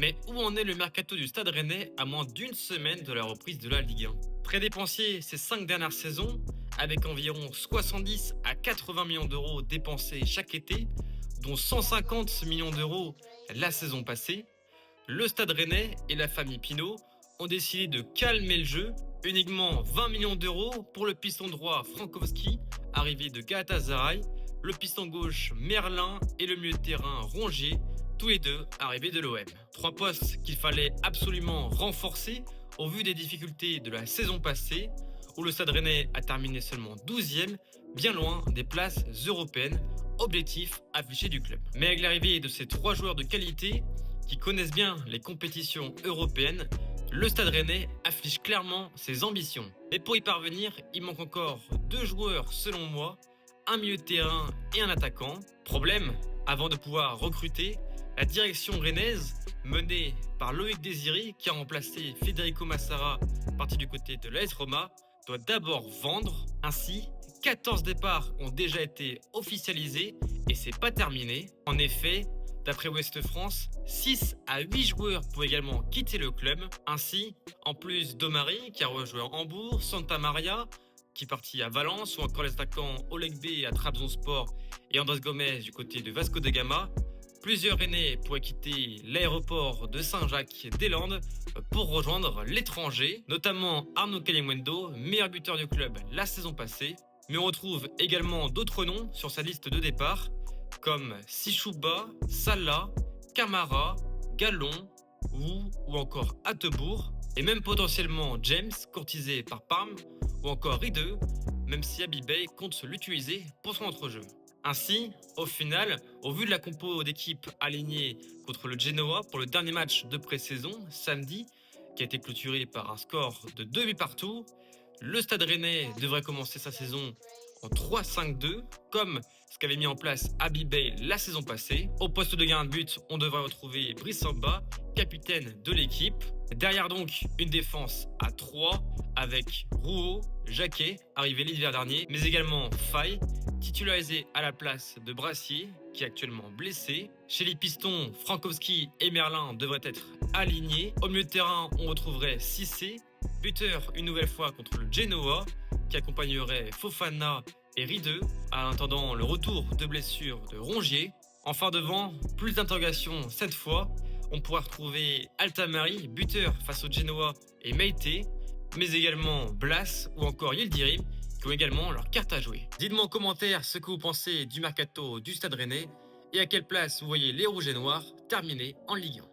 Mais où en est le mercato du Stade Rennais à moins d'une semaine de la reprise de la Ligue 1? Très dépensier ces 5 dernières saisons, avec environ 70 à 80 millions d'euros dépensés chaque été, dont 150 millions d'euros la saison passée, le Stade Rennais et la famille Pinault ont décidé de calmer le jeu. Uniquement 20 millions d'euros pour le piston droit Frankowski, arrivé de Galatasaray, le piston gauche Merlin et le milieu de terrain Rongier, tous les deux arrivés de l'OM. Trois postes qu'il fallait absolument renforcer au vu des difficultés de la saison passée, où le Stade Rennais a terminé seulement 12e, bien loin des places européennes, objectif affiché du club. Mais avec l'arrivée de ces trois joueurs de qualité, qui connaissent bien les compétitions européennes, le Stade Rennais affiche clairement ses ambitions. Mais pour y parvenir, il manque encore deux joueurs selon moi, un milieu de terrain et un attaquant. Problème, avant de pouvoir recruter, la direction rennaise, menée par Loïc Désiré, qui a remplacé Federico Massara, parti du côté de l'AS Roma, doit d'abord vendre. Ainsi, 14 départs ont déjà été officialisés et c'est pas terminé. En effet, d'après Ouest France, 6 à 8 joueurs pourraient également quitter le club. Ainsi, en plus d'Omari qui a rejoint Hambourg, Santa Maria qui est parti à Valence, ou encore les attaquants Oleg B à Trabzonspor et Andrés Gomez du côté de Vasco da Gama, plusieurs Rennais pourraient quitter l'aéroport de Saint-Jacques-des-Landes pour rejoindre l'étranger, notamment Arnaud Calimundo, meilleur buteur du club la saison passée. Mais on retrouve également d'autres noms sur sa liste de départ, comme Sichouba, Salah, Camara, Gallon, ou encore Attebourg, et même potentiellement James, courtisé par Parme, ou encore Rideux, même si Abibay compte l'utiliser pour son entrejeu. Ainsi, au final, au vu de la compo d'équipe alignée contre le Genoa pour le dernier match de pré-saison, samedi, qui a été clôturé par un score de 2 buts partout, le Stade Rennais devrait commencer sa saison en 3-5-2, comme ce qu'avait mis en place Abibay la saison passée. Au poste de gardien de but, on devrait retrouver Brice Samba, capitaine de l'équipe. Derrière donc, une défense à 3 avec Rouault, Jacquet, arrivé l'hiver dernier, mais également Faye, titularisé à la place de Brassier, qui est actuellement blessé. Chez les pistons, Frankowski et Merlin devraient être alignés. Au milieu de terrain, on retrouverait Cissé, buteur une nouvelle fois contre le Genoa, qui accompagnerait Fofana et Rideux, en attendant le retour de blessure de Rongier. Enfin devant, plus d'interrogations cette fois, on pourra retrouver Altamari, buteur face au Genoa et Meite, mais également Blas ou encore Yildirim, qui ont également leur carte à jouer. Dites-moi en commentaire ce que vous pensez du mercato du Stade Rennais et à quelle place vous voyez les Rouges et Noirs terminer en Ligue 1.